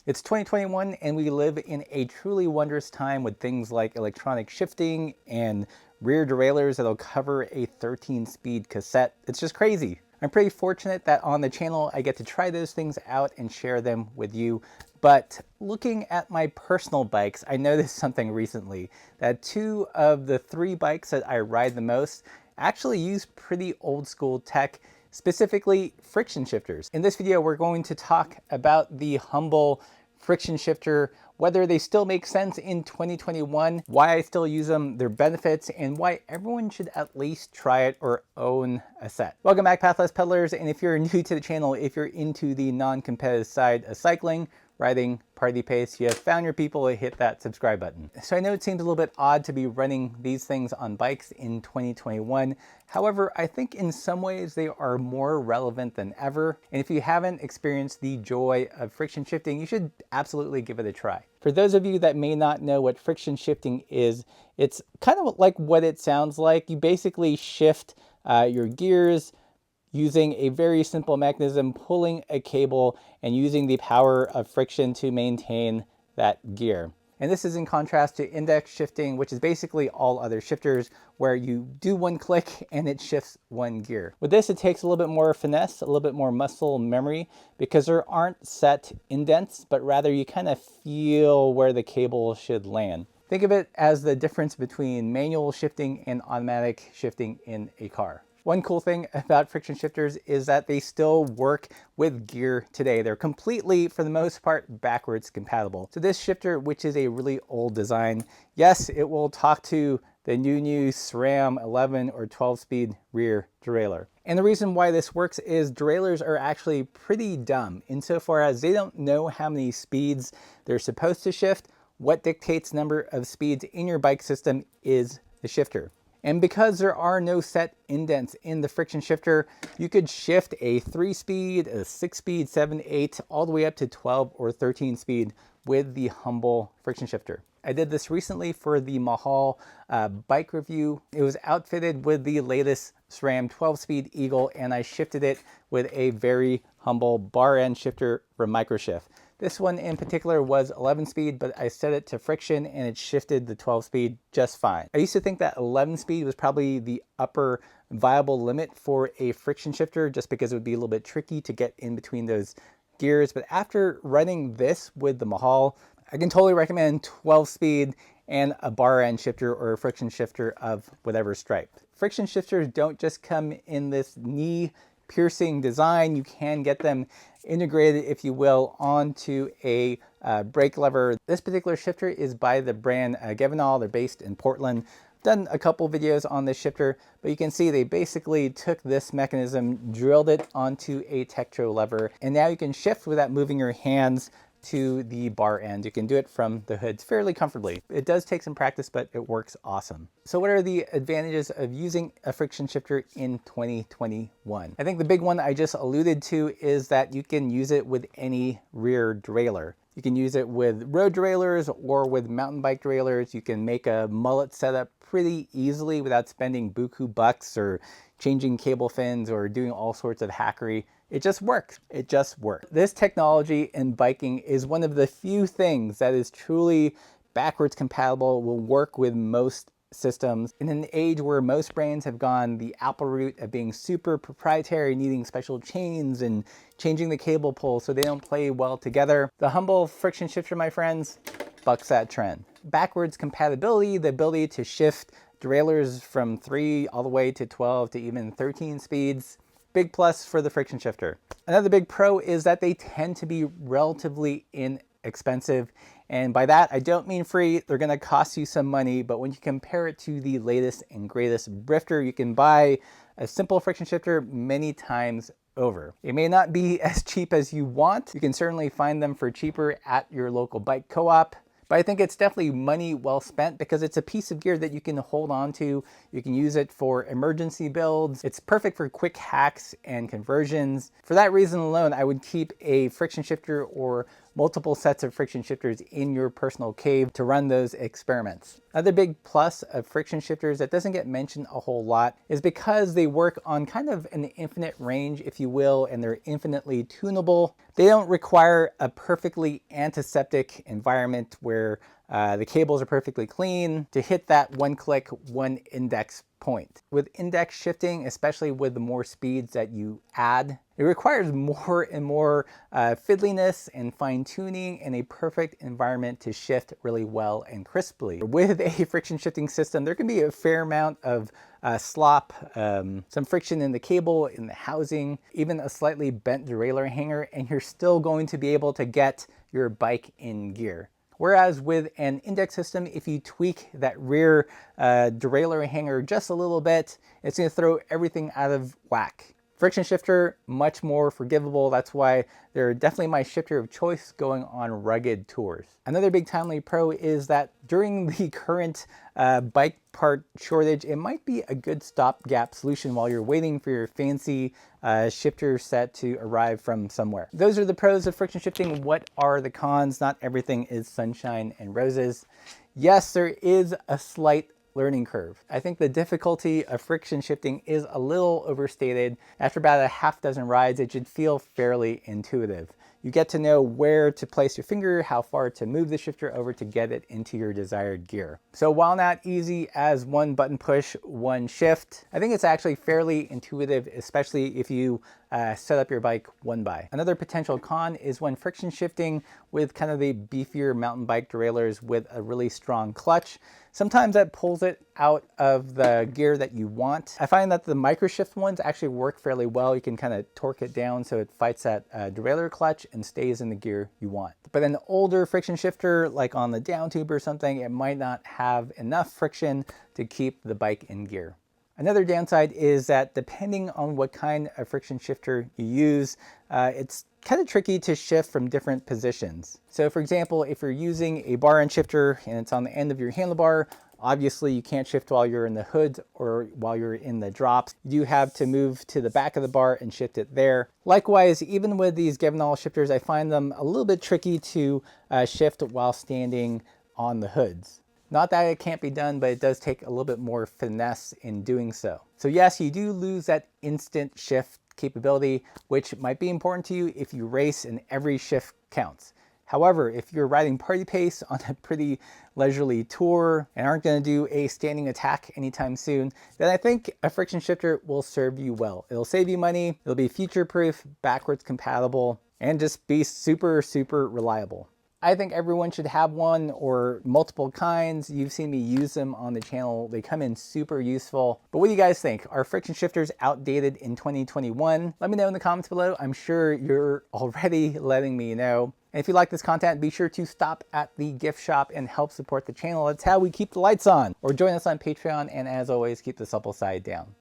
It's 2021 and we live in a truly wondrous time with things like electronic shifting and rear derailleurs that'll cover a 13-speed cassette. It's just crazy. I'm pretty fortunate that on the channel I get to try those things out and share them with you. But looking at my personal bikes, I noticed something recently, that 2 of the 3 bikes that I ride the most actually use pretty old school tech, specifically friction shifters. In this video, we're going to talk about the Humble friction shifter, whether they still make sense in 2021, why I still use them, their benefits, and why everyone should at least try it or own a set. Welcome back, Pathless Peddlers, and if you're new to the channel, if you're into the non-competitive side of cycling, riding, party pace, you have found your people to hit that subscribe button. So I know it seems a little bit odd to be running these things on bikes in 2021. However, I think in some ways they are more relevant than ever. And if you haven't experienced the joy of friction shifting, you should absolutely give it a try. For those of you that may not know what friction shifting is, it's kind of like what it sounds like. You basically shift your gears using a very simple mechanism, pulling a cable and using the power of friction to maintain that gear. And this is in contrast to index shifting, which is basically all other shifters where you do one click and it shifts one gear. With this, it takes a little bit more finesse, a little bit more muscle memory, because there aren't set indents, but rather you kind of feel where the cable should land. Think of it as the difference between manual shifting and automatic shifting in a car. One cool thing about friction shifters is that they still work with gear today. They're completely, for the most part, backwards compatible. So this shifter, which is a really old design, yes, it will talk to the new SRAM 11 or 12-speed rear derailleur. And the reason why this works is derailleurs are actually pretty dumb insofar as they don't know how many speeds they're supposed to shift. What dictates number of speeds in your bike system is the shifter. And because there are no set indents in the friction shifter, you could shift a 3-speed, a 6-speed, 7, 8, all the way up to 12 or 13 speed with the Humble friction shifter. I did this recently for the Mahal bike review. It was outfitted with the latest SRAM 12-speed Eagle, and I shifted it with a very humble bar end shifter from Microshift. This one in particular was 11 speed, but I set it to friction and it shifted the 12 speed just fine. I used to think that 11 speed was probably the upper viable limit for a friction shifter just because it would be a little bit tricky to get in between those gears. But after running this with the Mahal, I can totally recommend 12 speed and a bar end shifter or a friction shifter of whatever stripe. Friction shifters don't just come in this knee piercing design. You can get them integrated, if you will, onto a brake lever. This particular shifter is by the brand Gevinal. They're based in Portland. Done a couple videos on this shifter, but you can see they basically took this mechanism, drilled it onto a Tektro lever, and now you can shift without moving your hands to the bar end. You can do it from the hoods fairly comfortably. It does take some practice, but it works awesome. So what are the advantages of using a friction shifter in 2021? I think the big one I just alluded to is that you can use it with any rear derailleur. You can use it with road derailleurs or with mountain bike derailleurs. You can make a mullet setup pretty easily without spending buku bucks or changing cable fins or doing all sorts of hackery. It just works. It just works. This technology in biking is one of the few things that is truly backwards compatible, will work with most systems. In an age where most brands have gone the Apple route of being super proprietary, needing special chains and changing the cable pull so they don't play well together, the Humble friction shifter, my friends, bucks that trend. Backwards compatibility, the ability to shift derailleurs from 3 all the way to 12 to even 13 speeds. Big plus for the friction shifter. Another big pro is that they tend to be relatively inexpensive. And by that, I don't mean free. They're gonna cost you some money, but when you compare it to the latest and greatest drifter, you can buy a simple friction shifter many times over. It may not be as cheap as you want. You can certainly find them for cheaper at your local bike co-op. But I think it's definitely money well spent because it's a piece of gear that you can hold on to. You can use it for emergency builds. It's perfect for quick hacks and conversions. For that reason alone, I would keep a friction shifter or multiple sets of friction shifters in your personal cave to run those experiments. Another big plus of friction shifters that doesn't get mentioned a whole lot is because they work on kind of an infinite range, if you will, and they're infinitely tunable. They don't require a perfectly antiseptic environment where the cables are perfectly clean to hit that one click, one index point. With index shifting, especially with the more speeds that you add, it requires more and more fiddliness and fine tuning and a perfect environment to shift really well and crisply. With a friction shifting system, there can be a fair amount of slop, some friction in the cable, in the housing, even a slightly bent derailleur hanger, and you're still going to be able to get your bike in gear. Whereas with an index system, if you tweak that rear derailleur hanger just a little bit, it's going to throw everything out of whack. Friction shifter, much more forgivable. That's why they're definitely my shifter of choice going on rugged tours. Another big timely pro is that during the current bike part shortage, it might be a good stopgap solution while you're waiting for your fancy shifter set to arrive from somewhere. Those are the pros of friction shifting. What are the cons? Not everything is sunshine and roses. Yes, there is a slight learning curve. I think the difficulty of friction shifting is a little overstated. After about a half dozen rides, it should feel fairly intuitive. You get to know where to place your finger, how far to move the shifter over to get it into your desired gear. So while not easy as one button push, one shift, I think it's actually fairly intuitive, especially if you set up your bike one by. Another potential con is when friction shifting with kind of the beefier mountain bike derailleurs with a really strong clutch. Sometimes that pulls it out of the gear that you want. I find that the micro shift ones actually work fairly well. You can kind of torque it down so it fights that derailleur clutch and stays in the gear you want. But an older friction shifter, like on the down tube or something, it might not have enough friction to keep the bike in gear. Another downside is that depending on what kind of friction shifter you use, it's kind of tricky to shift from different positions. So for example, if you're using a bar end shifter and it's on the end of your handlebar, obviously you can't shift while you're in the hood or while you're in the drops. You do have to move to the back of the bar and shift it there. Likewise, even with these Gevinol shifters, I find them a little bit tricky to shift while standing on the hoods. Not that it can't be done, but it does take a little bit more finesse in doing so. So yes, you do lose that instant shift capability, which might be important to you if you race and every shift counts. However, if you're riding party pace on a pretty leisurely tour and aren't going to do a standing attack anytime soon, then I think a friction shifter will serve you well. It'll save you money, it'll be future-proof, backwards compatible, and just be super, super reliable. I think everyone should have one or multiple kinds. You've seen me use them on the channel. They come in super useful. But what do you guys think? Are friction shifters outdated in 2021? Let me know in the comments below. I'm sure you're already letting me know. And if you like this content, be sure to stop at the gift shop and help support the channel. That's how we keep the lights on. Or join us on Patreon. And as always, keep the supple side down.